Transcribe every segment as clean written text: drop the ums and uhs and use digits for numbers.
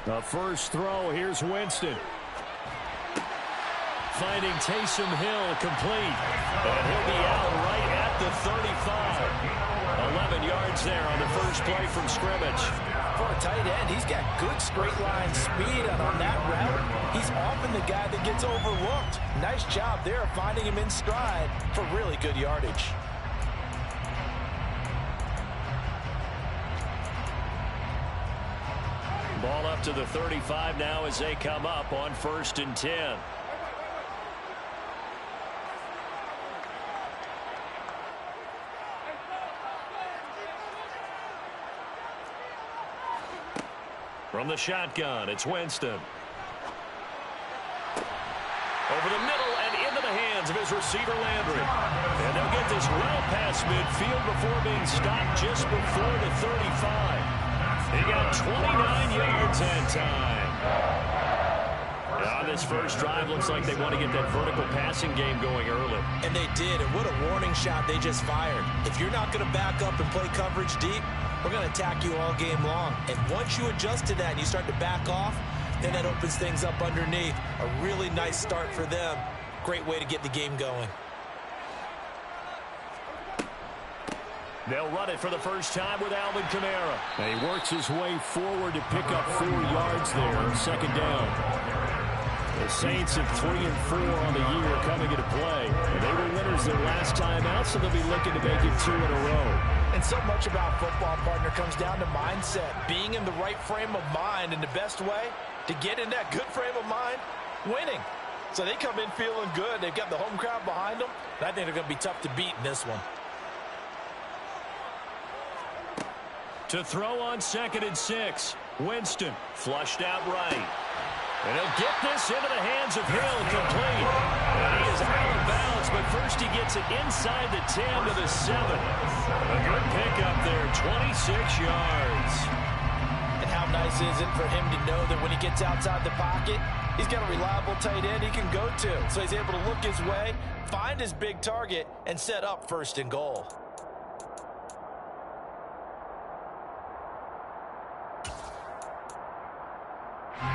The first throw, here's Winston. Finding Taysom Hill complete. And he'll be out right at the 35. 11 yards there on the first play from scrimmage. For a tight end, he's got good straight line speed, and on that route, he's often the guy that gets overlooked. Nice job there finding him in stride for really good yardage. Ball up to the 35 now as they come up on 1st and 10. From the shotgun, it's Winston. Over the middle and into the hands of his receiver, Landry. And they'll get this well past midfield before being stopped just before the 35. He got 29 yards that time. On this first drive, looks like they want to get that vertical passing game going early. And they did, and what a warning shot they just fired. If you're not going to back up and play coverage deep, we're going to attack you all game long. And once you adjust to that and you start to back off, then that opens things up underneath. A really nice start for them. Great way to get the game going. They'll run it for the first time with Alvin Kamara. And he works his way forward to pick up 4 yards there. Second down. The Saints have 3 and 4 on the year coming into play. And they were winners their last time out, so they'll be looking to make it 2 in a row. And so much about football, partner, comes down to mindset. Being in the right frame of mind, and the best way to get in that good frame of mind, winning. So they come in feeling good. They've got the home crowd behind them. And I think they're going to be tough to beat in this one. To throw on 2nd and 6. Winston flushed out right. And he'll get this into the hands of Hill, complete. And he is out of bounds, but first he gets it inside the 10 to the 7. A good pickup there, 26 yards. And how nice is it for him to know that when he gets outside the pocket, he's got a reliable tight end he can go to. So he's able to look his way, find his big target, and set up 1st and goal.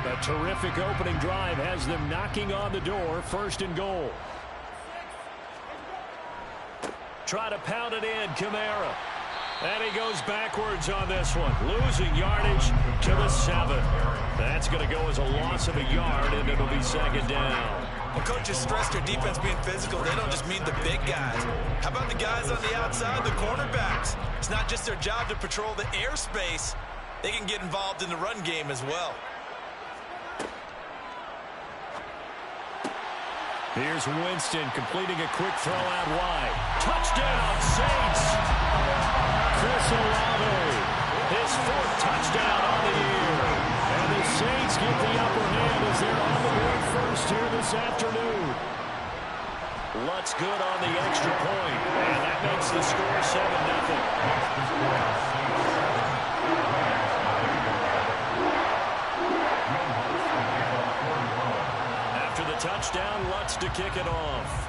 A terrific opening drive has them knocking on the door. 1st and goal. Try to pound it in, Kamara. And he goes backwards on this one. Losing yardage to the 7. That's going to go as a loss of a yard, and it'll be 2nd down. When coaches stress their defense being physical, they don't just mean the big guys. How about the guys on the outside, the cornerbacks? It's not just their job to patrol the airspace. They can get involved in the run game as well. Here's Winston completing a quick throw out wide. Touchdown, Saints! Chris Olave, his 4th touchdown on the year. And the Saints get the upper hand as they're on the board first here this afternoon. Lutz good on the extra point, and that makes the score 7-0. Touchdown, Lutz to kick it off.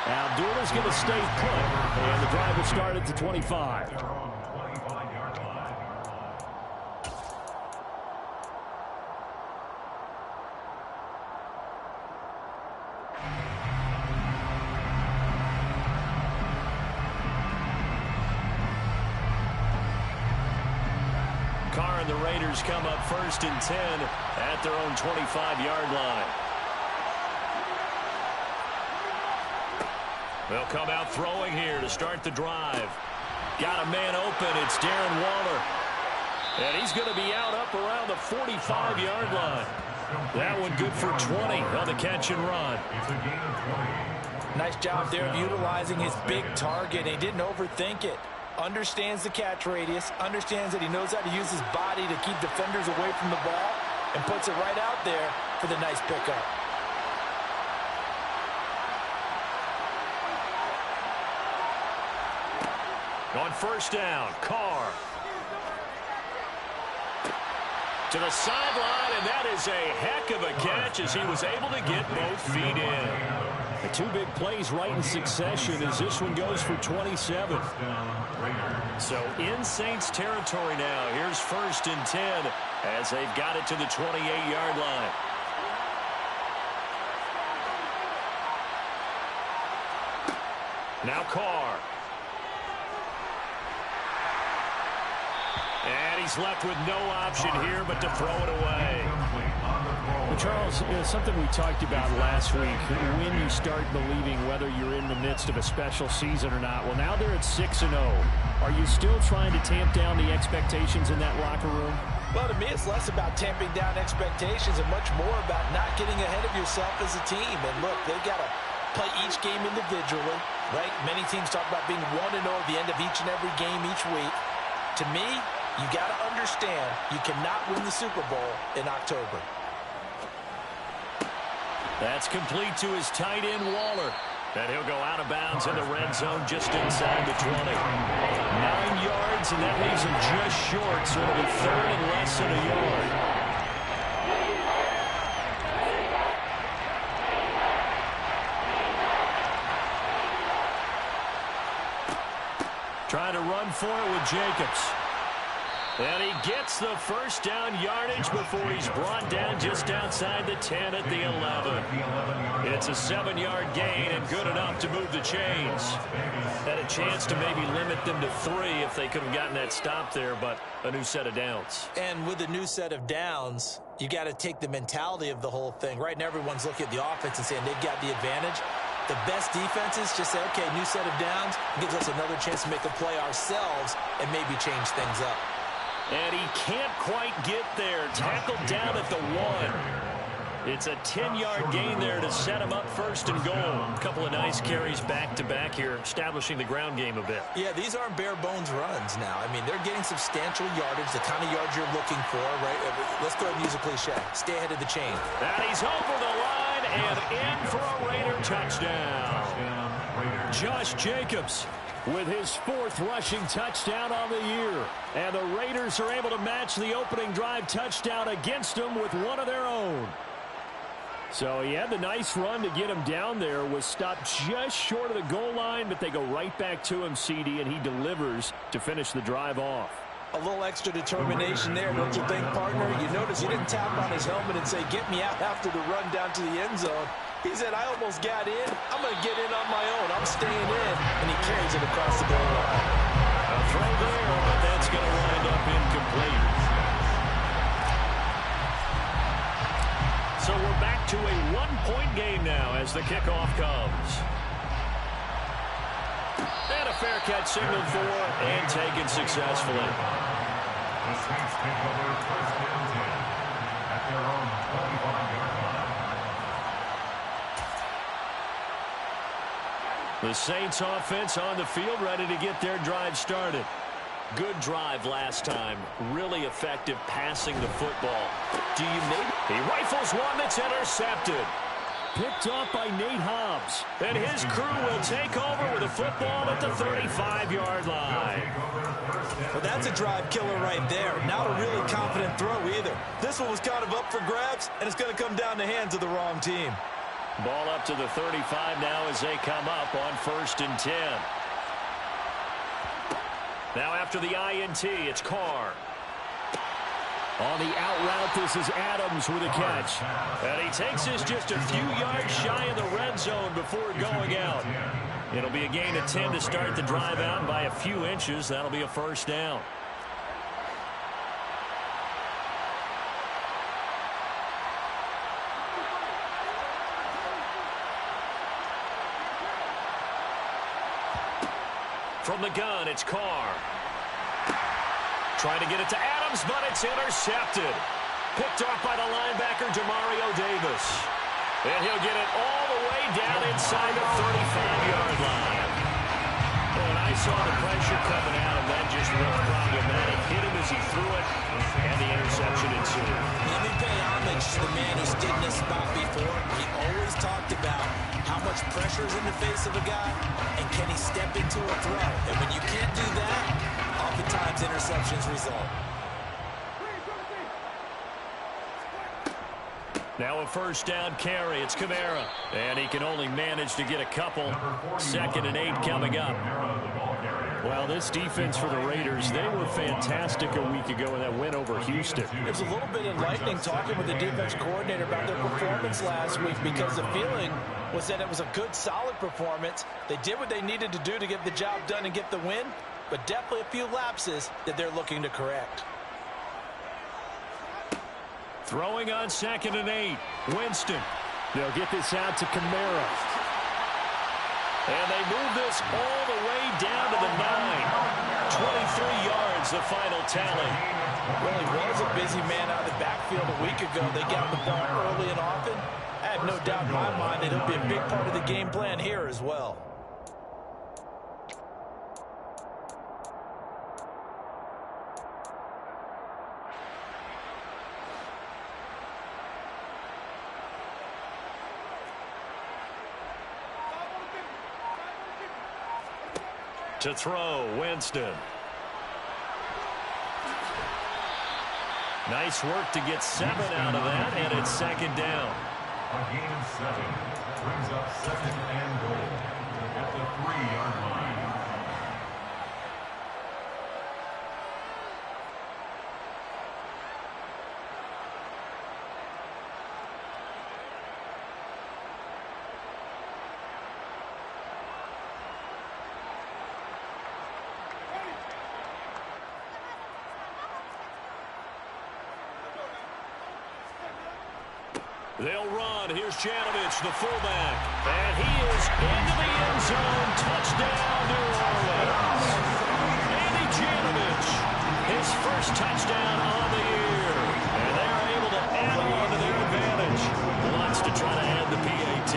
Abdullah's going to stay put, and the drive will start at the 25. Carr and the Raiders come up 1st and 10 at their own 25-yard line. They'll come out throwing here to start the drive. Got a man open. It's Darren Waller. And he's going to be out up around the 45-yard line. That one good for 20 on the catch and run. Nice job there of utilizing his big target. He didn't overthink it. Understands the catch radius, understands that he knows how to use his body to keep defenders away from the ball, and puts it right out there for the nice pickup. On 1st down, Carr. To the sideline, and that is a heck of a catch as he was able to get both feet in. The two big plays right in succession as this one goes for 27. So in Saints territory now. Here's 1st and 10 as they've got it to the 28-yard line. Now Carr. And he's left with no option here but to throw it away. Well, Charles, something we talked about last week, when you start believing whether you're in the midst of a special season or not. Well, now they're at 6-0. Are you still trying to tamp down the expectations in that locker room? Well, to me, it's less about tamping down expectations and much more about not getting ahead of yourself as a team. And look, they've got to play each game individually, right? Many teams talk about being 1-0 at the end of each and every game each week. To me, you got to understand you cannot win the Super Bowl in October. That's complete to his tight end, Waller. And he'll go out of bounds in the red zone just inside the 20. 9 yards, and that leaves him just short, so it'll be 3rd and less than a yard. Trying to run for it with Jacobs. And he gets the first down yardage before he's brought down just outside the 10 at the 11. It's a 7-yard gain and good enough to move the chains. Had a chance to maybe limit them to 3 if they could have gotten that stop there, but a new set of downs. And with a new set of downs, you got to take the mentality of the whole thing. Right now, everyone's looking at the offense and saying they've got the advantage. The best defenses just say, okay, new set of downs, gives us another chance to make a play ourselves and maybe change things up. And he can't quite get there. Tackled down at the 1. It's a 10-yard gain there to set him up 1st and goal. A couple of nice carries back-to-back here, establishing the ground game a bit. Yeah, these aren't bare-bones runs now. I mean, they're getting substantial yardage, the kind of yards you're looking for, right? Let's go ahead and use a cliche. Stay ahead of the chain. And he's over the line and in for a Raider touchdown. Josh Jacobs with his 4th rushing touchdown on the year. And the Raiders are able to match the opening drive touchdown against them with one of their own. So he had the nice run to get him down there, was stopped just short of the goal line, but they go right back to him, CD, and he delivers to finish the drive off. A little extra determination there, don't you think, partner? You notice he didn't tap on his helmet and say, get me out after the run down to the end zone. He said, I almost got in. I'm going to get in on my own. I'm staying in. And he carries it across the goal line. A throw there, but that's going to wind up incomplete. So we're back to a 1-point game now as the kickoff comes. And a fair catch signaled for and taken successfully. The Saints take over 1st and 10 at their own 25-yard line. The Saints offense on the field, ready to get their drive started. Good drive last time. Really effective passing the football. He rifles one that's intercepted. Picked off by Nate Hobbs. And his crew will take over with a football at the 35-yard line. Well, that's a drive killer right there. Not a really confident throw either. This one was kind of up for grabs, and it's going to come down the hands of the wrong team. Ball up to the 35 now as they come up on 1st and 10. Now after the INT, it's Carr. On the out route, this is Adams with a catch. And he takes this just a few yards shy of the red zone before going out. It'll be a gain of 10 to start the drive out by a few inches. That'll be a 1st down. From the gun, it's Carr. Trying to get it to Adams, but it's intercepted. Picked off by the linebacker, Demario Davis. And he'll get it all the way down inside the 35-yard line. And I saw the pressure coming out, and that just looked problematic. Hit him as he threw it, and the interception ensued. Let me pay homage to the man who stood in this spot before. He always talked about how much pressure is in the face of a guy, and can he step into a throw? And when you can't do that, oftentimes interceptions result. Now a first down carry. It's Kamara. And he can only manage to get a couple. 2nd and 8 coming up. Well, this defense for the Raiders, they were fantastic a week ago in that win over Houston. It was a little bit enlightening talking with the defense coordinator about their performance last week, because the feeling was that it was a good, solid performance. They did what they needed to do to get the job done and get the win, but definitely a few lapses that they're looking to correct. Throwing on 2nd and 8. Winston. They'll get this out to Kamara. And they move this all the way down to the 9. 23 yards, the final tally. Well, he was a busy man out of the backfield a week ago. They got the ball early and often. I have no doubt in my mind that he'll be a big part of the game plan here as well. To throw, Winston. Nice work to get 7 out of that, and it's 2nd down. A gain of 7 brings up 2nd and goal at the 3-yard line. They'll run. Here's Janovich, the fullback. And he is into the end zone. Touchdown, New Orleans. Andy Janovich, his first touchdown on the year. And they're able to add on to their advantage. Wants to try to add the PAT.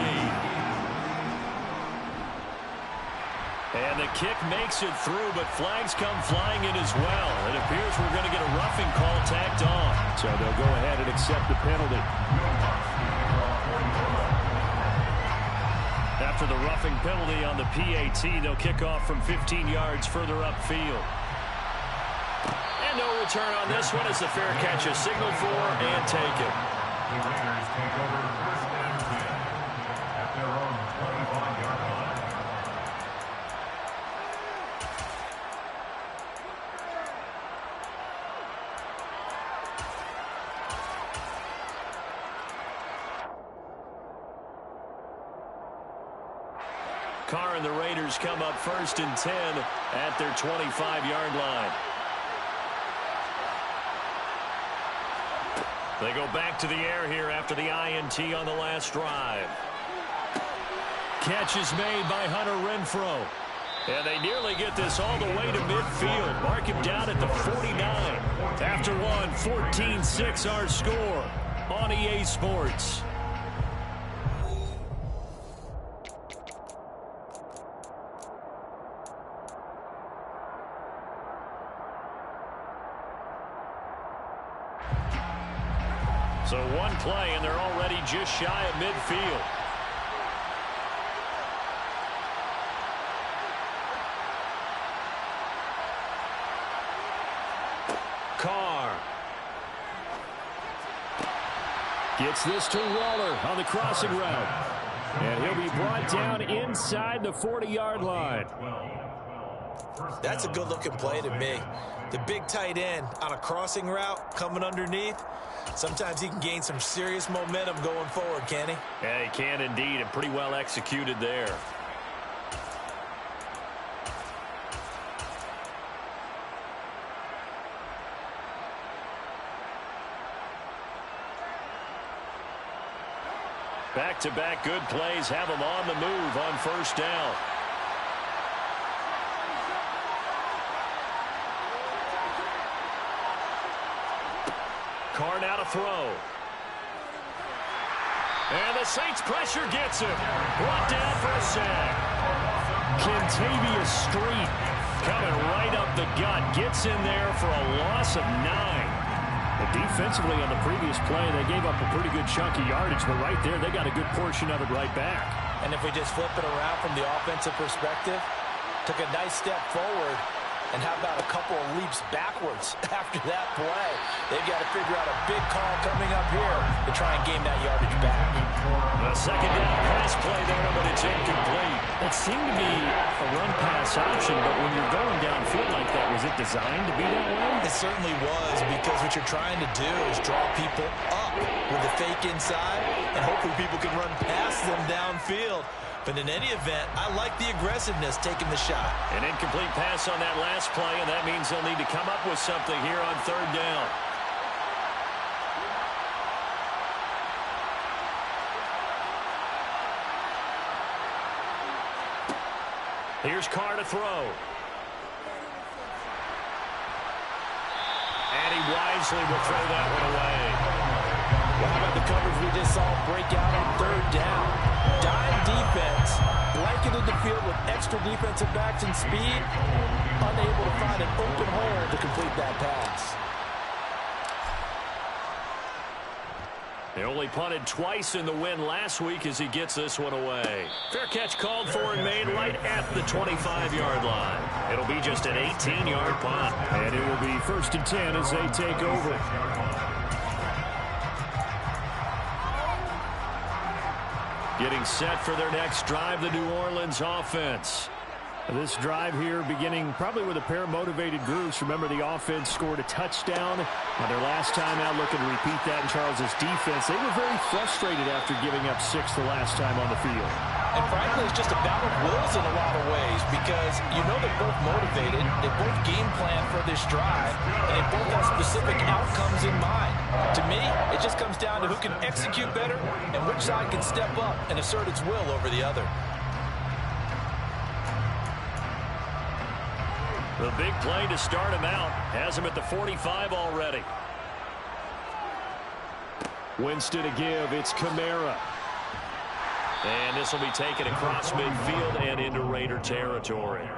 And the kick makes it through, but flags come flying in as well. It appears we're going to get a roughing call tacked on. So they'll go ahead and accept the penalty. After the roughing penalty on the PAT, they'll kick off from 15 yards further upfield. And no return on this one as the fair catch is signaled for and taken. The Raiders take over 1st and 10 at their own 25-yard line. Carr and the Raiders come up 1st and 10 at their 25-yard line. They go back to the air here after the INT on the last drive. Catch is made by Hunter Renfrow. And they nearly get this all the way to midfield. Mark him down at the 49. After one, 14-6 our score on EA Sports. So one play, and they're already just shy of midfield. Carr. Gets this to Waller on the crossing route. And he'll be brought down inside the 40-yard line. That's a good-looking play to me. The big tight end on a crossing route coming underneath. Sometimes he can gain some serious momentum going forward, can he? Yeah, he can indeed, and pretty well executed there. Back-to-back good plays have him on the move on 1st down. Carr now to throw. And the Saints pressure gets him. Brought down for a sack. Kentavious Street coming right up the gut. Gets in there for a loss of 9. But defensively on the previous play, they gave up a pretty good chunk of yardage. But right there, they got a good portion of it right back. And if we just flip it around from the offensive perspective, took a nice step forward, And how about a couple of leaps backwards after that play? They've got to figure out a big call coming up here to try and gain that yardage back. A second down pass play there, but it's incomplete. It seemed to be a run-pass option, but when you're going downfield like that, was it designed to be that way? It certainly was, because what you're trying to do is draw people up with a fake inside, and hopefully people can run past them downfield. But in any event, I like the aggressiveness taking the shot. An incomplete pass on that last play, and that means they'll need to come up with something here on third down. Here's Carr to throw. And he wisely will throw that one away. Well, how about the coverage we just saw break out on third down? Dime defense, blanketed the field with extra defensive backs and speed, unable to find an open hole to complete that pass. They only punted twice in the win last week as he gets this one away. Fair catch called for and made right at the 25-yard line. It'll be just an 18-yard punt. And it will be 1st and 10 as they take over. Getting set for their next drive, the New Orleans offense. This drive here beginning probably with a pair of motivated groups. Remember, the offense scored a touchdown. Their last time out, looking to repeat that in Charles's defense. They were very frustrated after giving up 6 the last time on the field. And frankly, it's just a battle of wills in a lot of ways, because you know they're both motivated, they both game plan for this drive, and they both have specific outcomes in mind. To me, it just comes down to who can execute better and which side can step up and assert its will over the other. The big play to start him out has him at the 45 already. Winston to give. It's Kamara. And this will be taken across midfield and into Raider territory.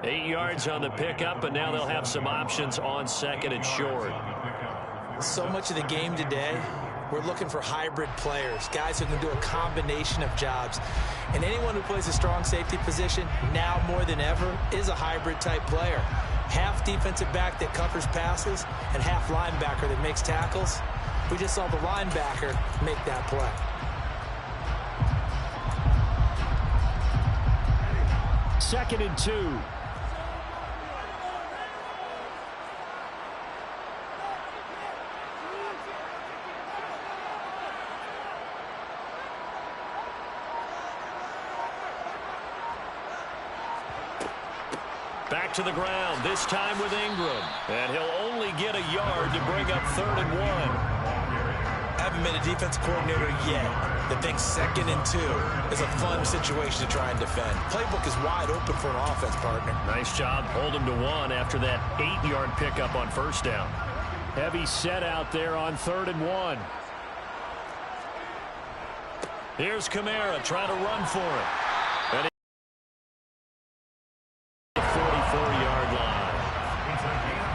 8 yards on the pickup, and now they'll have some options on 2nd and short. So much of the game today, we're looking for hybrid players, guys who can do a combination of jobs. And anyone who plays a strong safety position, now more than ever, is a hybrid type player. Half defensive back that covers passes and half linebacker that makes tackles. We just saw the linebacker make that play. Second and 2. Back to the ground, this time with Ingram. And he'll only get a yard to bring up 3rd and 1. Haven't been a defensive coordinator yet that thinks 2nd and 2 is a fun situation to try and defend. Playbook is wide open for an offense, partner. Nice job, hold him to 1 after that 8-yard pickup on 1st down. Heavy set out there on 3rd and 1. Here's Kamara trying to run for it. And the 44-yard line.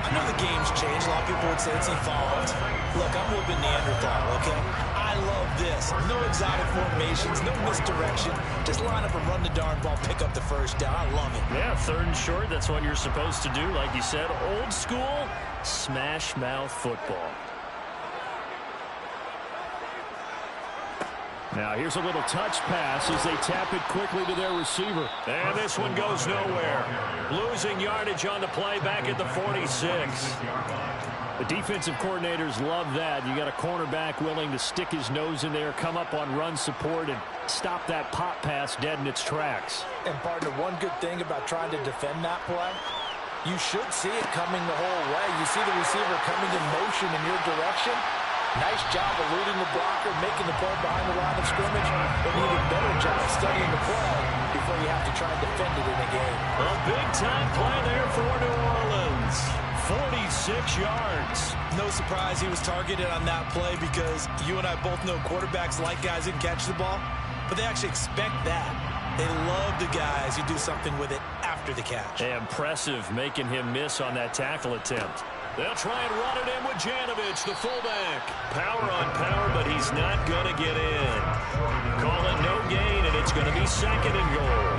I know the game's changed. A lot of people would say it's evolved. Look, I'm a little bit Neanderthal, okay? I love this. No exotic formations, no misdirection. Just line up and run the darn ball, pick up the 1st down. I love it. Yeah, 3rd and short, that's what you're supposed to do. Like you said, old school, smash mouth football. Now here's a little touch pass as they tap it quickly to their receiver. And this one goes nowhere. Losing yardage on the play back at the 46. The defensive coordinators love that. You got a cornerback willing to stick his nose in there, come up on run support, and stop that pop pass dead in its tracks. And partner, one good thing about trying to defend that play, you should see it coming the whole way. You see the receiver coming in motion in your direction. Nice job eluding the blocker, making the play behind the line of scrimmage, but an even better job studying the play before you have to try and defend it in a game. A big-time play there for New Orleans. 46 yards. No surprise he was targeted on that play, because you and I both know quarterbacks like guys who can catch the ball, but they actually expect that. They love the guys who do something with it after the catch. Impressive making him miss on that tackle attempt. They'll try and run it in with Janovich, the fullback. Power on power, but he's not going to get in. Call it no gain, and it's going to be 2nd and goal.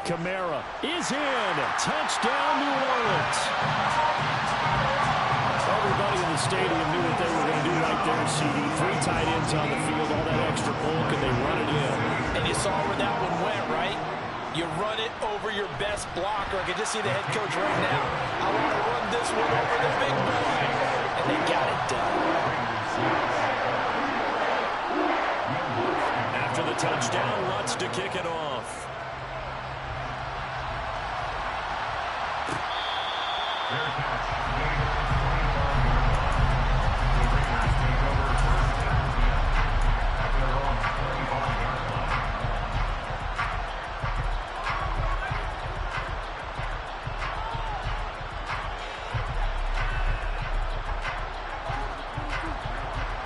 Kamara is in. Touchdown, New Orleans. Everybody in the stadium knew what they were going to do right there, CD. 3 tight ends on the field, all that extra bulk, and they run it in. And you saw where that one went, right? You run it over your best blocker. I can just see the head coach right now. I want to run this one over the big boy. And they got it done. After the touchdown, Lutz to kick it off.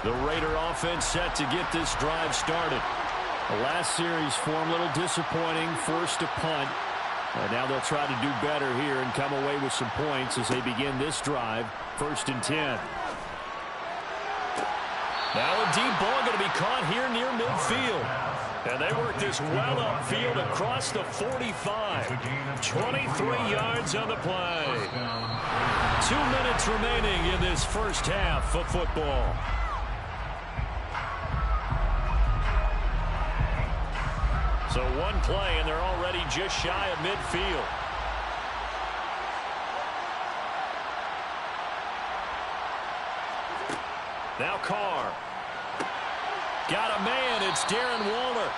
The Raider offense set to get this drive started. The last series form a little disappointing, forced a punt. And now they'll try to do better here and come away with some points as they begin this drive, 1st and 10. Now a deep ball going to be caught here near midfield. And they work this well upfield across the 45. 23 yards on the play. 2 minutes remaining in this first half of football. So one play, and they're already just shy of midfield. Now Carr. Got a man. It's Darren Waller.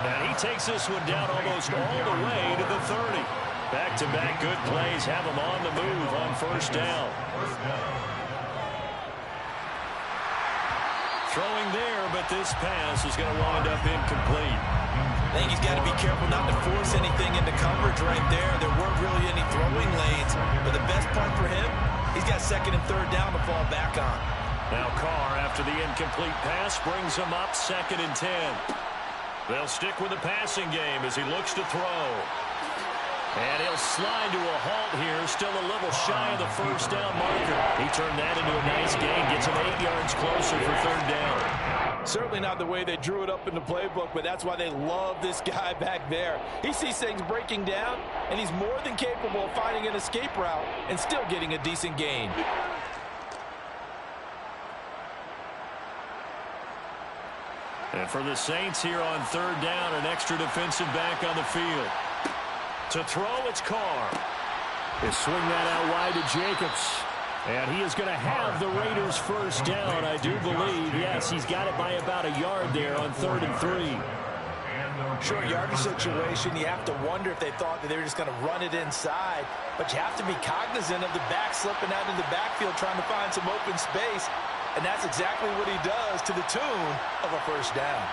And he takes this one down almost all the way to the 30. Back-to-back good plays have him on the move on 1st down. Throwing there, but this pass is going to wind up incomplete. I think he's got to be careful not to force anything into coverage right there. There weren't really any throwing lanes. But the best part for him, he's got 2nd and 3rd down to fall back on. Now Carr, after the incomplete pass, brings him up 2nd and 10. They'll stick with the passing game as he looks to throw. And he'll slide to a halt here, still a little shy of the 1st down marker. He turned that into a nice gain, gets him 8 yards closer for 3rd down. Certainly not the way they drew it up in the playbook, but that's why they love this guy back there. He sees things breaking down, and he's more than capable of finding an escape route and still getting a decent gain. And for the Saints here on 3rd down, an extra defensive back on the field. To throw, it's Carr. They swing that out wide to Jacobs. And he is going to have the Raiders' 1st down, I do believe. Yes, he's got it by about a yard there on 3rd and 3. Short yardage situation, you have to wonder if they thought that they were just going to run it inside. But you have to be cognizant of the back slipping out in the backfield trying to find some open space. And that's exactly what he does to the tune of a 1st down.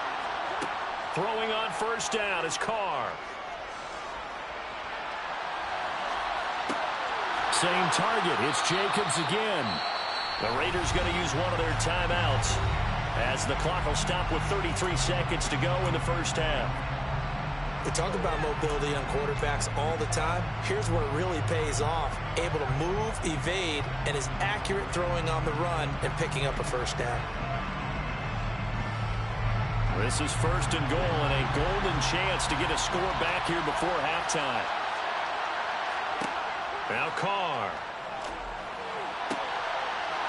Throwing on 1st down is Carr. Same target. It's Jacobs again. The Raiders going to use one of their timeouts as the clock will stop with 33 seconds to go in the 1st half. We talk about mobility on quarterbacks all the time. Here's where it really pays off. Able to move, evade, and is accurate throwing on the run and picking up a 1st down. This is 1st and goal and a golden chance to get a score back here before halftime. Now Carr.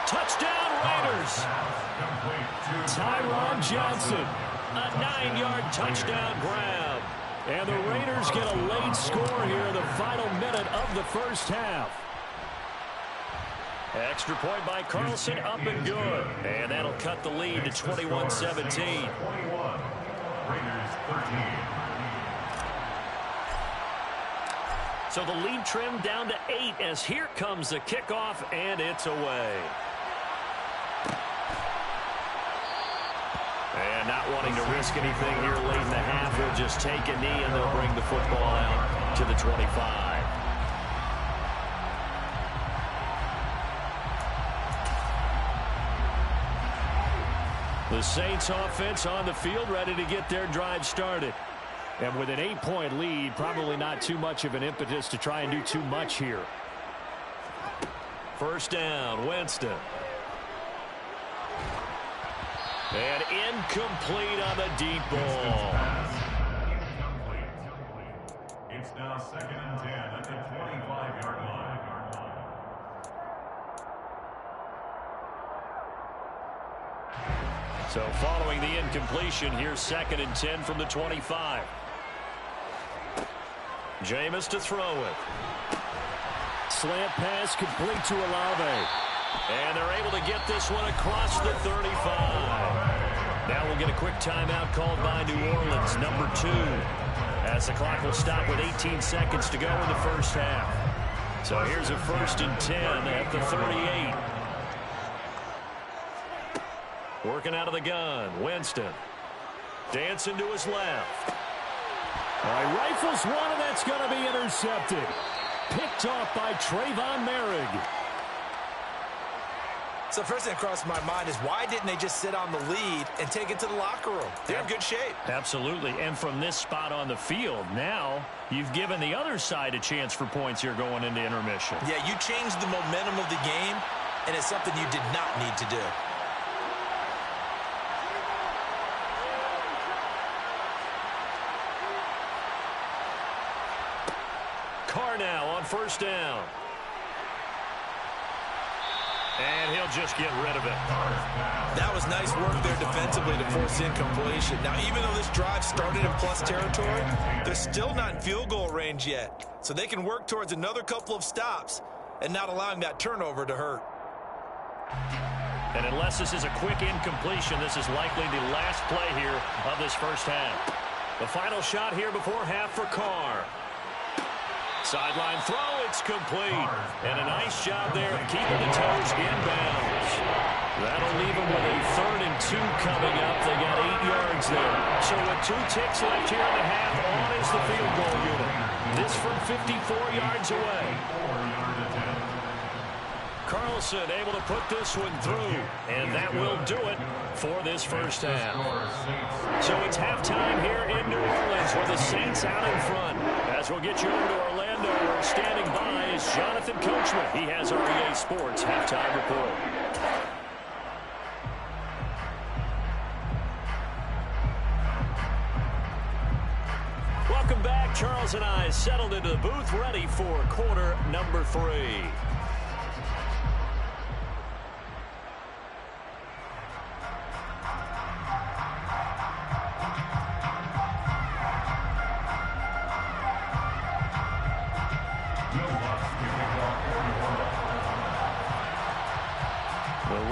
Touchdown Raiders. Tyron Johnson. A 9-yard touchdown grab. And the Raiders get a late score here in the final minute of the 1st half. Extra point by Carlson, up and good. And that'll cut the lead to 21-17. Raiders 13. So the lead trimmed down to 8 as here comes the kickoff, and it's away. And not wanting to risk anything here late in the half, they'll just take a knee and they'll bring the football out to the 25. The Saints offense on the field ready to get their drive started. And with an 8-point lead, probably not too much of an impetus to try and do too much here. 1st down, Winston. And incomplete on the deep ball. It's now second and 10 at the 25-yard line. So following the incompletion, here's second and 10 from the 25. Jameis to throw it. Slant pass complete to Olave. And they're able to get this one across the 35. Now we'll get a quick timeout called by New Orleans, number 2. As the clock will stop with 18 seconds to go in the first half. So here's a first and 10 at the 38. Working out of the gun, Winston. Dancing to his left. All right, rifles one, and that's going to be intercepted. Picked off by Trayvon Merrick. So first thing that crossed my mind is why didn't they just sit on the lead and take it to the locker room? They're in good shape. Absolutely. And from this spot on the field, now you've given the other side a chance for points here going into intermission. Yeah, you changed the momentum of the game, and it's something you did not need to do. Carr now on first down. And he'll just get rid of it. That was nice work there defensively to force incompletion. Now, even though this drive started in plus territory, they're still not in field goal range yet. So they can work towards another couple of stops and not allowing that turnover to hurt. And unless this is a quick incompletion, this is likely the last play here of this first half. The final shot here before half for Carr. Sideline throw, it's complete. And a nice job there of keeping the toes inbounds. That'll leave them with a 3rd and 2 coming up. They got 8 yards there. So with 2 ticks left here in the half, on is the field goal unit. This from 54 yards away. Carlson able to put this one through. And that will do it for this first half. So it's halftime here in New Orleans with the Saints out in front. As we'll get you over to Orlando, where standing by is Jonathan Coachman. He has our EA Sports halftime report. Welcome back. Charles and I settled into the booth, ready for quarter number 3.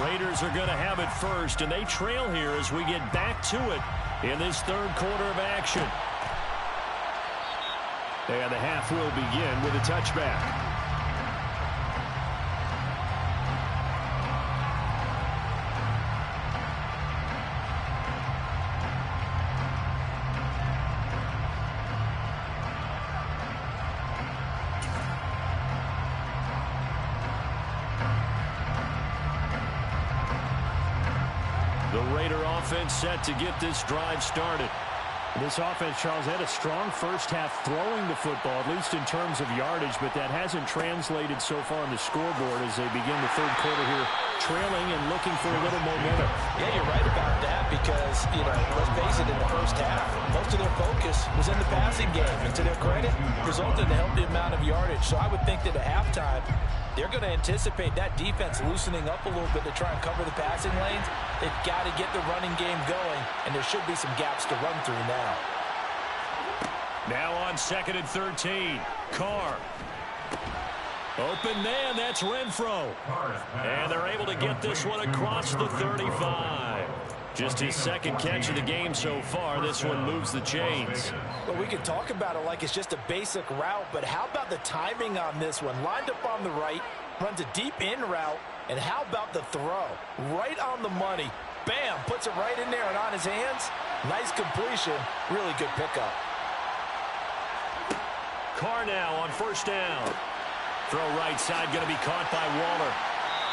Raiders are going to have it first, and they trail here as we get back to it in this 3rd quarter of action. And the half will begin with a touchback. Offense set to get this drive started. This offense, Charles, had a strong first half throwing the football, at least in terms of yardage, but that hasn't translated so far on the scoreboard as they begin the 3rd quarter here, trailing and looking for a little momentum. Yeah, you're right about that because, let's face it, in the first half, most of their focus was in the passing game. And to their credit, resulted in a healthy amount of yardage. So I would think that at halftime, they're going to anticipate that defense loosening up a little bit to try and cover the passing lanes. They've got to get the running game going, and there should be some gaps to run through now. Now on 2nd and 13, Carr. Open man, that's Renfro. And they're able to get this one across the 35. Just his 2nd catch of the game so far. This one moves the chains. Well, we can talk about it like it's just a basic route, but how about the timing on this one? Lined up on the right, runs a deep in route, and how about the throw? Right on the money. Bam, puts it right in there and on his hands. Nice completion. Really good pickup. Carr now on first down. Throw right side, going to be caught by Waller.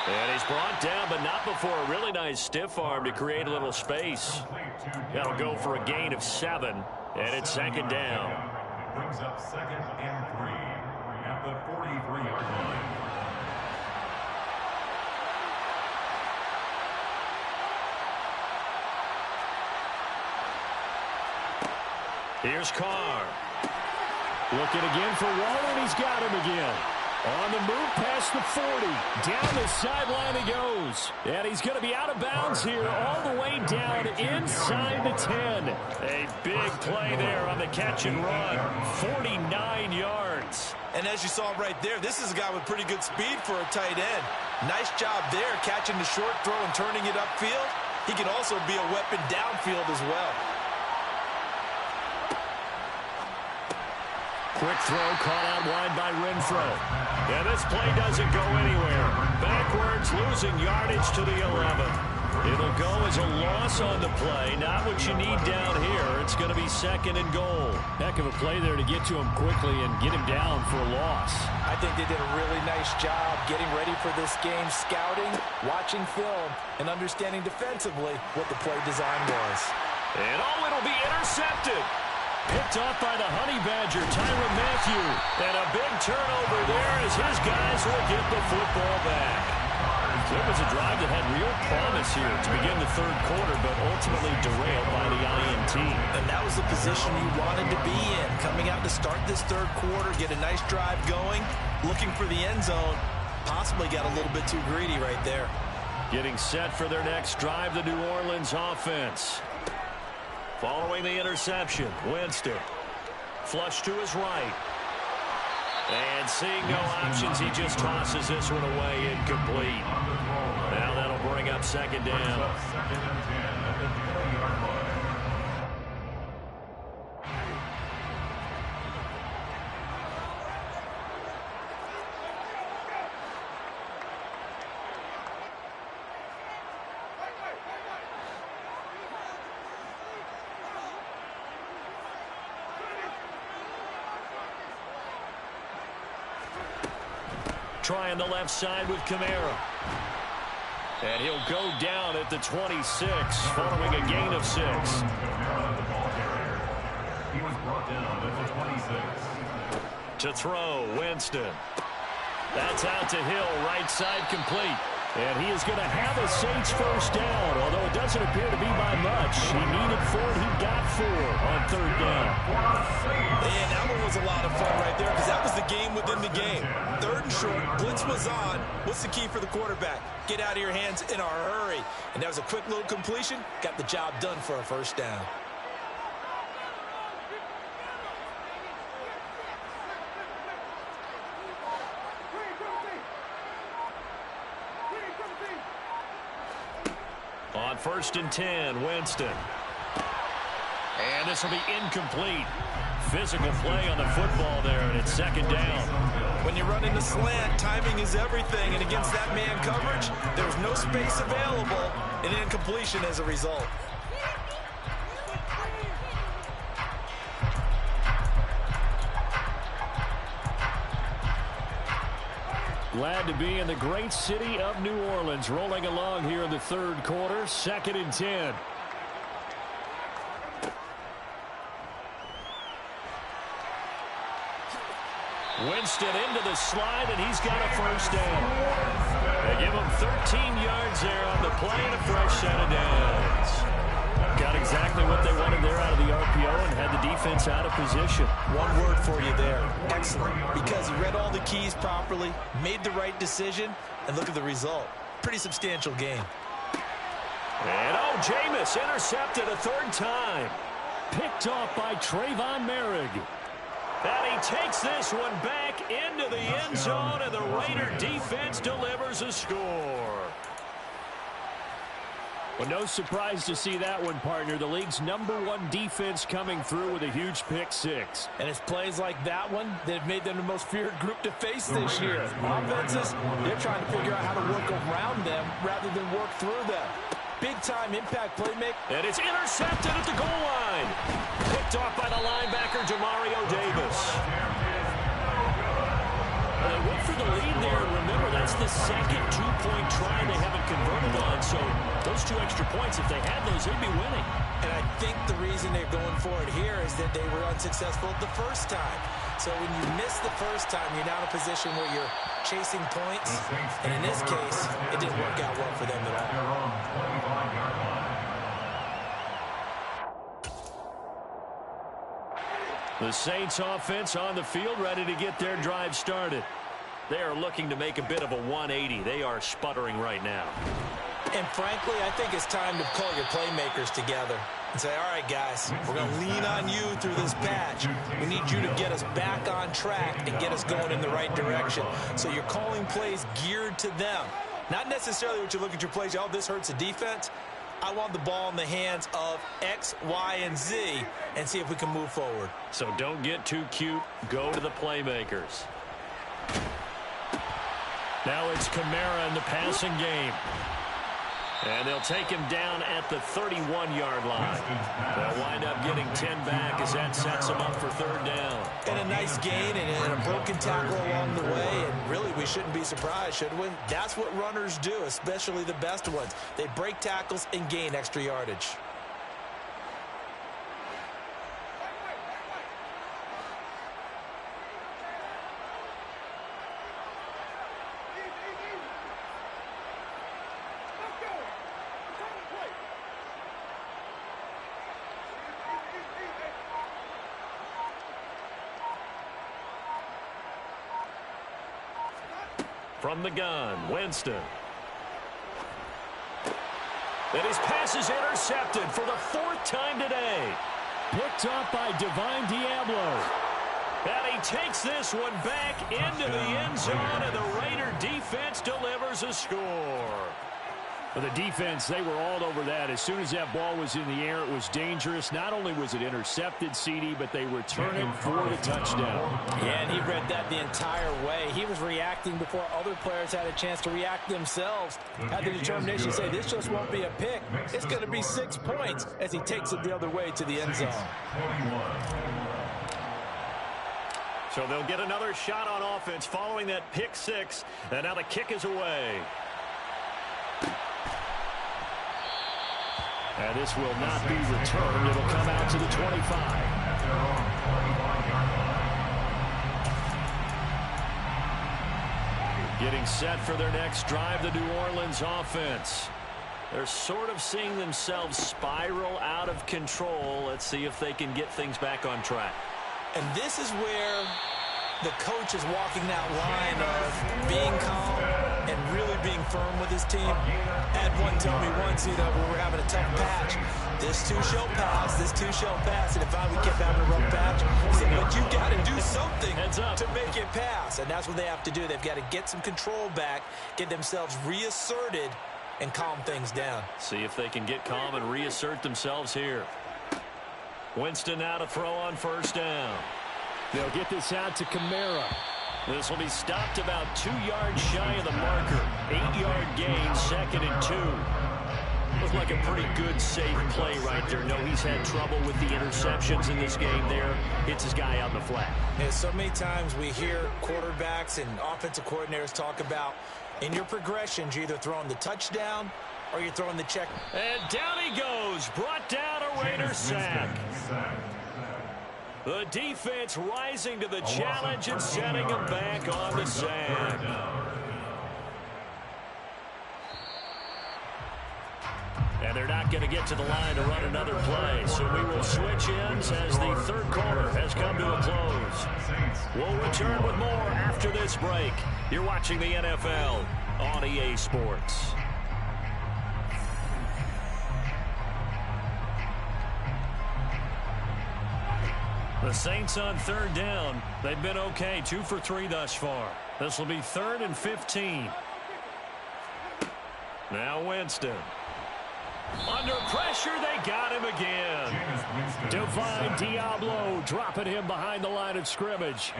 And he's brought down, but not before a really nice stiff arm to create a little space. That'll go for a gain of 7, and it's 2nd down. Brings up 2nd and 3 at the 43-yard line. Here's Carr. Looking again for Waller, and he's got him again. On the move past the 40. Down the sideline he goes. And he's going to be out of bounds here all the way down inside the 10. A big play there on the catch and run. 49 yards. And as you saw right there, this is a guy with pretty good speed for a tight end. Nice job there catching the short throw and turning it upfield. He can also be a weapon downfield as well. Quick throw caught out wide by Renfro. And this play doesn't go anywhere. Backwards, losing yardage to the 11. It'll go as a loss on the play. Not what you need down here. It's going to be 2nd and goal. Heck of a play there to get to him quickly and get him down for a loss. I think they did a really nice job getting ready for this game, scouting, watching film, and understanding defensively what the play design was. And it'll be intercepted. Picked off by the Honey Badger, Tyrann Mathieu. And a big turnover there as his guys will get the football back. It was a drive that had real promise here to begin the 3rd quarter, but ultimately derailed by the INT. And that was the position you wanted to be in. Coming out to start this 3rd quarter, get a nice drive going, looking for the end zone. Possibly got a little bit too greedy right there. Getting set for their next drive, the New Orleans offense. Following the interception, Winston. Flush to his right. And seeing no options, he just tosses this one away incomplete. Now that'll bring up 2nd down. Trying the left side with Kamara. And he'll go down at the 26, following a gain of 6. He was brought down at the 26. To throw, Winston. That's out to Hill, right side complete. And he is going to have a Saints 1st down, although it doesn't appear to be by much. He needed 4, he got 4 on 3rd down. And that one was a lot of fun right there because that was the game within the game. 3rd and short, blitz was on. What's the key for the quarterback? Get out of your hands in a hurry. And that was a quick little completion. Got the job done for a 1st down. On 1st and 10, Winston. And this will be incomplete. Physical play on the football there, and it's 2nd down. When you run in the slant, timing is everything, and against that man coverage, there's no space available, and incompletion as a result. Glad to be in the great city of New Orleans, rolling along here in the 3rd quarter, 2nd and 10. Winston into the slide, and he's got a 1st down. They give him 13 yards there on the play and a fresh set of downs. Got exactly what they wanted there out of the RPO and had the defense out of position. One word for you there, excellent, because he read all the keys properly, made the right decision, and look at the result. Pretty substantial game. And Jameis intercepted a 3rd time. Picked off by Trayvon Merrick. And he takes this one back into the end zone, and the Raider defense delivers a score. Well, no surprise to see that one, partner. The league's #1 defense coming through with a huge pick 6. And it's plays like that one that have made them the most feared group to face this year. Offenses, they're trying to figure out how to work around them rather than work through them. Big-time impact playmaker. And it's intercepted at the goal line. Picked off by the linebacker, Demario Davis. Well, they went for the lead there, and remember, that's the 2nd 2-point try they haven't converted on, so those 2 extra points, if they had those, they'd be winning. And I think the reason they're going for it here is that they were unsuccessful the 1st time. So when you miss the 1st time, you're now in a position where you're chasing points, and in this case, it didn't work out well for them at all. The Saints offense on the field, ready to get their drive started. They are looking to make a bit of a 180. They are sputtering right now. And frankly, I think it's time to call your playmakers together and say, all right, guys, we're going to lean on you through this patch. We need you to get us back on track and get us going in the right direction. So you're calling plays geared to them. Not necessarily what you look at your plays, oh, this hurts the defense. I want the ball in the hands of X, Y, and Z and see if we can move forward. So don't get too cute. Go to the playmakers. Now it's Kamara in the passing game. And they'll take him down at the 31-yard line. They'll wind up getting 10 back as that sets them up for third down. And a nice gain and a broken tackle along the way. And really, we shouldn't be surprised, should we? That's what runners do, especially the best ones. They break tackles and gain extra yardage. From the gun, Winston. And his pass is intercepted for the 4th time today. Picked up by Divine Diablo. And he takes this one back into the end zone, and the Raider defense delivers a score. For the defense, they were all over that. As soon as that ball was in the air, it was dangerous. Not only was it intercepted, CD, but they return it for the touchdown. Yeah, and he read that the entire way. He was reacting before other players had a chance to react themselves. Had the determination to say, this just won't be a pick. It's going to be 6 points as he takes it the other way to the end zone. So they'll get another shot on offense following that pick 6. And now the kick is away. And this will not be returned. It'll come out to the 25. Getting set for their next drive, the New Orleans offense. They're sort of seeing themselves spiral out of control. Let's see if they can get things back on track. And this is where the coach is walking that line of being calm and really being firm with his team. Had one tell me once, you know, when we're having a tough patch, this too shall pass, this too shall pass. And if I would keep having a rough patch, he said, but you got to do something to make it pass. And that's what they have to do. They've got to get some control back, get themselves reasserted, and calm things down. See if they can get calm and reassert themselves here. Winston now to throw on first down. They'll get this out to Kamara. This will be stopped about 2 yards shy of the marker. 8-yard gain, 2nd and 2. Looks like a pretty good, safe play right there. No, he's had trouble with the interceptions in this game there. Hits his guy out in the flat. Yeah, so many times we hear quarterbacks and offensive coordinators talk about in your progressions, you're either throwing the touchdown or you're throwing the check. And down he goes. Brought down a Raider sack. The defense rising to the challenge and setting him back on the sack. And they're not going to get to the line to run another play. So we will switch ends as the third quarter has come to a close. We'll return with more after this break. You're watching the NFL on EA Sports. The Saints on third down. They've been okay, 2 for 3 thus far. This will be 3rd and 15. Now Winston. Under pressure, they got him again. Divine Diablo dropping him behind the line of scrimmage.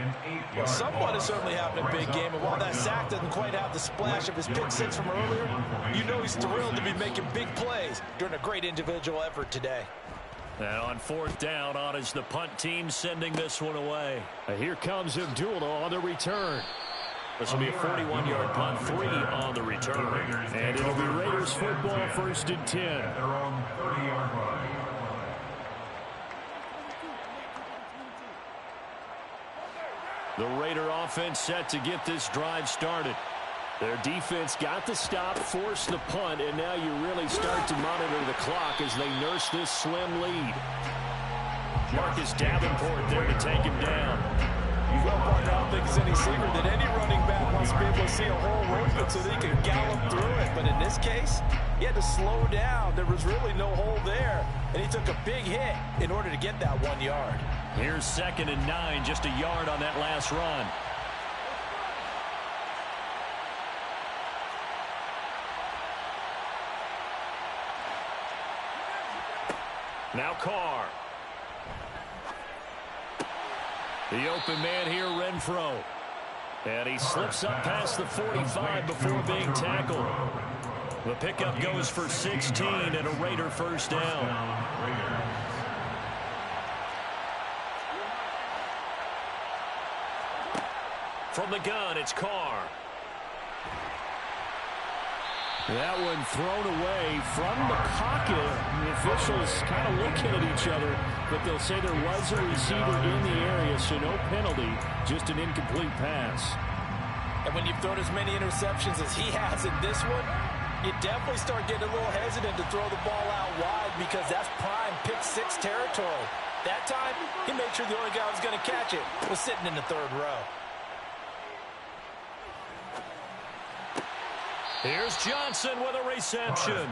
Well, someone is certainly having a big game, and while that sack doesn't quite have the splash of his pick 6 from earlier, you know he's thrilled to be making big plays during a great individual effort today. And on 4th down, on is the punt team sending this one away. Here comes Abdullah on the return. This will be a 41-yard punt, 3 on the return. And it'll be Raiders football, 1st and 10. At their own 30-yard line. The Raider offense set to get this drive started. Their defense got the stop, forced the punt, and now you really start to monitor the clock as they nurse this slim lead. Marcus Davenport there to take him down. Well, partner, I don't think it's any secret that any running back wants to be able to see a hole open so that he can gallop through it. But in this case, he had to slow down. There was really no hole there, and he took a big hit in order to get that 1 yard. Here's 2nd and 9, just a yard on that last run. Now Carr. The open man here, Renfro. And he slips up past the 45 before being tackled. The pickup goes for 16 and a Raider first down. From the gun, it's Carr. That one thrown away from the pocket. The officials kind of looking at each other, but they'll say there was a receiver in the area, so no penalty, just an incomplete pass. And when you've thrown as many interceptions as he has in this one, you definitely start getting a little hesitant to throw the ball out wide because that's prime pick-6 territory. That time, he made sure the only guy who was going to catch it was sitting in the 3rd row. Here's Johnson with a reception.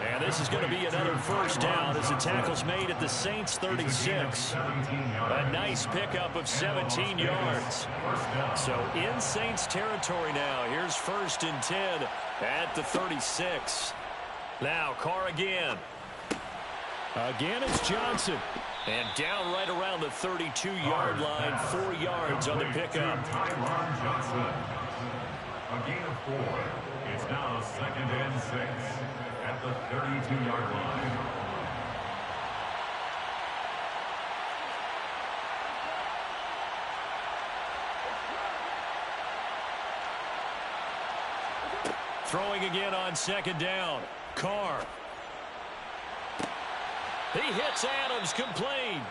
And this is going to be another first down as the tackle's made at the Saints 36. A nice pickup of 17 yards. So in Saints territory now. Here's 1st and 10 at the 36. Now Carr again. Again it's Johnson. And down right around the 32-yard line. 4 yards on the pickup. A gain of 4. It's now 2nd and 6 at the 32-yard line. Throwing again on 2nd down. Carr. He hits Adams complete.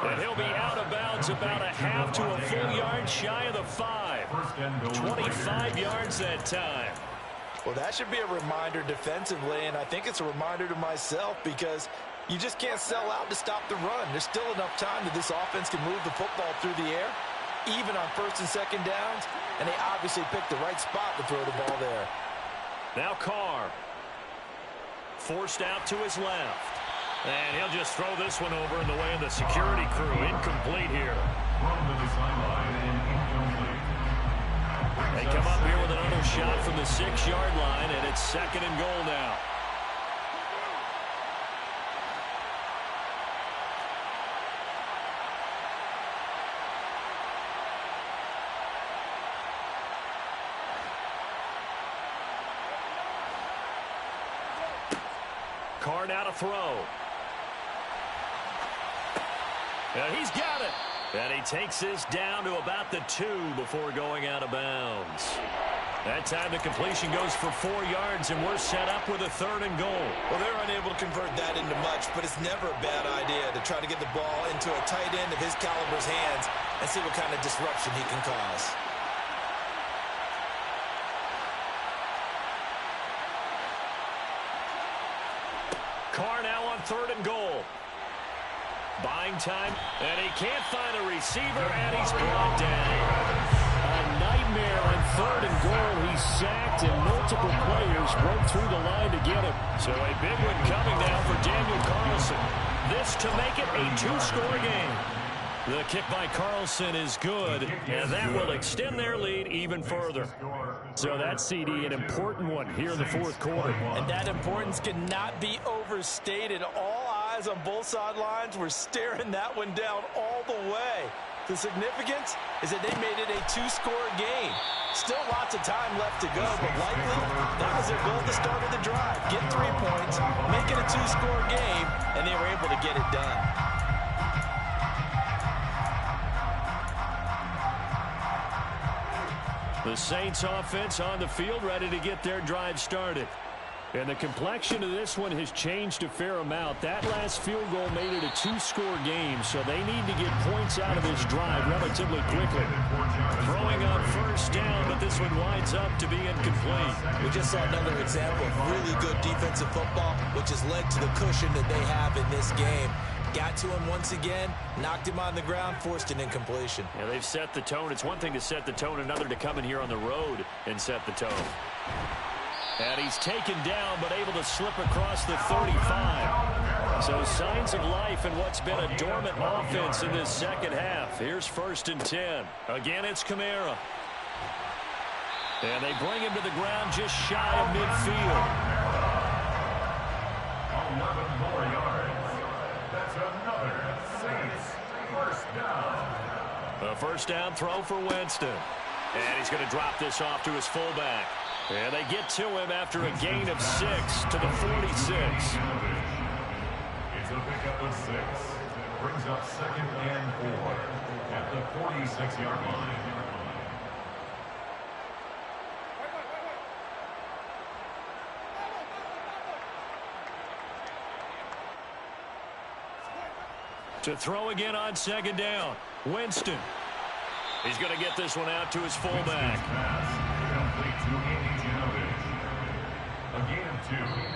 And he'll be out of bounds about a half to a full yard shy of the 5. 25 yards that time. Well, that should be a reminder defensively, and I think it's a reminder to myself because you just can't sell out to stop the run. There's still enough time that this offense can move the football through the air, even on 1st and 2nd downs, and they obviously picked the right spot to throw the ball there. Now Carr. Forced out to his left. And he'll just throw this one over in the way of the security crew. Incomplete here. From the sideline and incomplete. They come up here with another shot from the 6-yard line, and it's 2nd and goal now. Carr now to throw. And he's got it. And he takes this down to about the 2 before going out of bounds. That time the completion goes for 4 yards, and we're set up with a 3rd and goal. Well, they're unable to convert that into much, but it's never a bad idea to try to get the ball into a tight end of his caliber's hands and see what kind of disruption he can cause. Carr now on 3rd and goal. Buying time, and he can't find a receiver, and he's brought down. A nightmare on 3rd and goal. He's sacked, and multiple players broke through the line to get him. So a big one coming now for Daniel Carlson. This to make it a 2-score game. The kick by Carlson is good, and that will extend their lead even further. So that CD, an important one here in the 4th quarter. And that importance cannot be overstated. All eyes on both sidelines were staring that one down all the way. The significance is that they made it a 2-score game. Still lots of time left to go, but likely that was their goal at the start of the drive. Get 3 points, make it a 2-score game, and they were able to get it done. The Saints offense on the field ready to get their drive started. And the complexion of this one has changed a fair amount. That last field goal made it a 2-score game, so they need to get points out of this drive relatively quickly. Throwing on 1st down, but this one winds up to be incomplete. We just saw another example of really good defensive football, which has led to the cushion that they have in this game. Got to him once again, knocked him on the ground, forced an incompletion. Yeah, they've set the tone. It's one thing to set the tone, another to come in here on the road and set the tone. And he's taken down, but able to slip across the 35. So signs of life in what's been a dormant offense in this second half. Here's 1st and 10. Again, it's Kamara. And they bring him to the ground just shy of midfield. 11 more yards. That's another Saints first down. A first down throw for Winston. And he's going to drop this off to his fullback. And they get to him after a gain of 6 to the 46. It's a pickup of 6. Brings up 2nd and 4 at the 46-yard line. To throw again on 2nd down. Winston. He's going to get this one out to his fullback.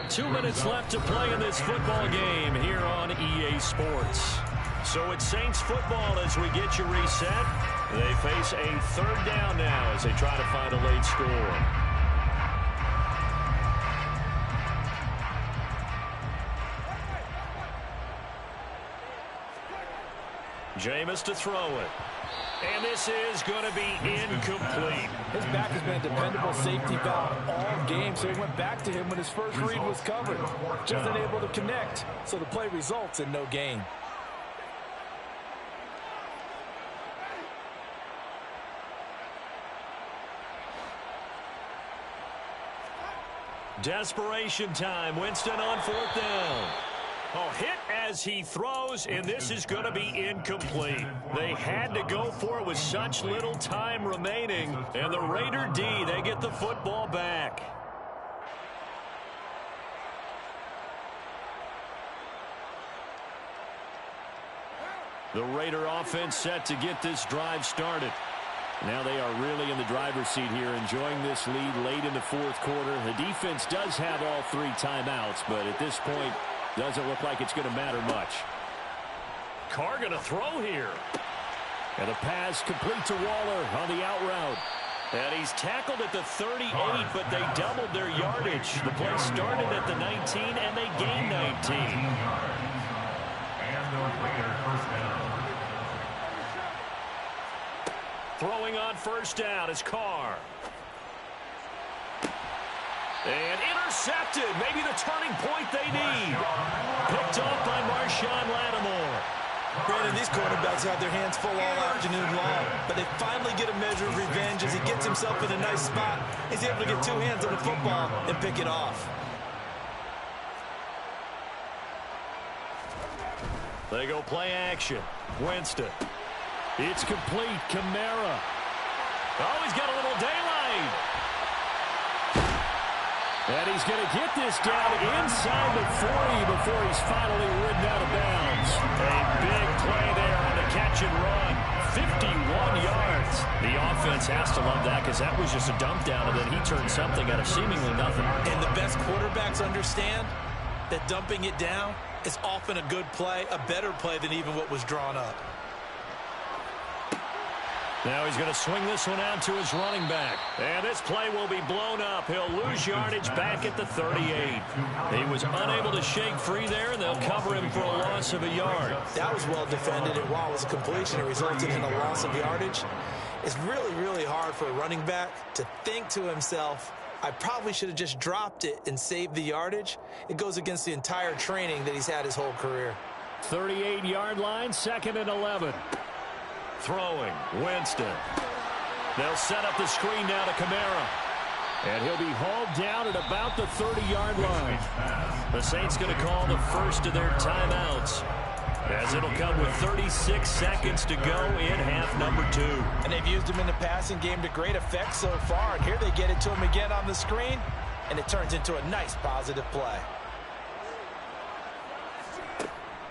2 minutes left to play in this football game here on EA Sports. So it's Saints football as we get you reset. They face a 3rd down now as they try to find a late score. Jameis to throw it. And this is going to be incomplete. His back has been a dependable safety valve all game, so he went back to him when his first read was covered. Just unable to connect, so the play results in no gain. Desperation time. Winston on 4th down. Oh, hit as he throws, and this is going to be incomplete. They had to go for it with such little time remaining, and the Raider D, they get the football back. The Raider offense set to get this drive started. Now they are really in the driver's seat here, enjoying this lead late in the 4th quarter. The defense does have all 3 timeouts, but at this point, doesn't look like it's going to matter much. Carr going to throw here. And a pass complete to Waller on the out route. And he's tackled at the 38, but they doubled their yardage. The play started at the 19, and they gained 19. And the Raider first down. Throwing on 1st down is Carr. And intercepted. Maybe the turning point they need. Picked off by Marshawn Lattimore. Brandon, these quarterbacks have their hands full all afternoon long, but they finally get a measure of revenge as he gets himself in a nice spot. He's able to get 2 hands on the football and pick it off. They go play action. Winston. It's complete. Kamara. Oh, he's got a little daylight. And he's going to get this down inside the 40 before he's finally ridden out of bounds. A big play there on the catch and run. 51 yards. The offense has to love that because that was just a dump down, and then he turned something out of seemingly nothing. And the best quarterbacks understand that dumping it down is often a good play, a better play than even what was drawn up. Now he's going to swing this one out to his running back. And this play will be blown up. He'll lose yardage back at the 38. He was unable to shake free there, and they'll cover him for a loss of a yard. That was well defended, and while it was a completion, it resulted in a loss of yardage. It's really, really hard for a running back to think to himself, I probably should have just dropped it and saved the yardage. It goes against the entire training that he's had his whole career. 38-yard line, 2nd and 11. Throwing, Winston. They'll set up the screen now to Kamara. And he'll be hauled down at about the 30-yard line. The Saints going to call the first of their timeouts, as it'll come with 36 seconds to go in half number 2. And they've used him in the passing game to great effect so far. And here they get it to him again on the screen, and it turns into a nice positive play.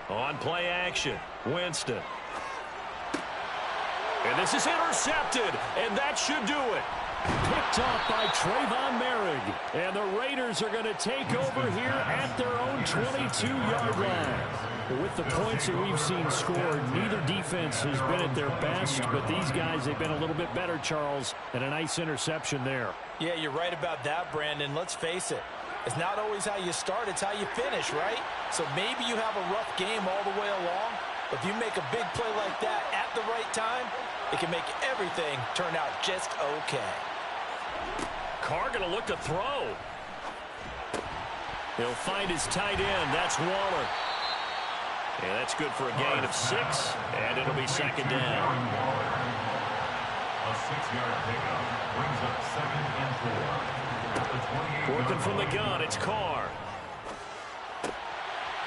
On play action, Winston. And this is intercepted, and that should do it. Picked off by Trayvon Merrick. And the Raiders are going to take over here at their own 22-yard line. With the points that we've seen scored, neither defense has been at their best, but these guys, they've been a little bit better, Charles, and a nice interception there. Yeah, you're right about that, Brandon. Let's face it. It's not always how you start, it's how you finish, right? So maybe you have a rough game all the way along, but if you make a big play like that at the right time, it can make everything turn out just okay. Carr going to look to throw. He'll find his tight end. That's Waller. Yeah, that's good for a gain of 6, and it'll be second down. A 6-yard pickup brings up 2nd and 4. Working from the gun, it's Carr.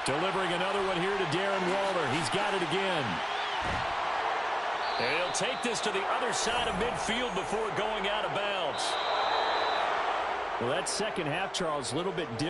Delivering another one here to Darren Waller. He's got it again. And he'll take this to the other side of midfield before going out of bounds. Well, that second half, Charles, a little bit different.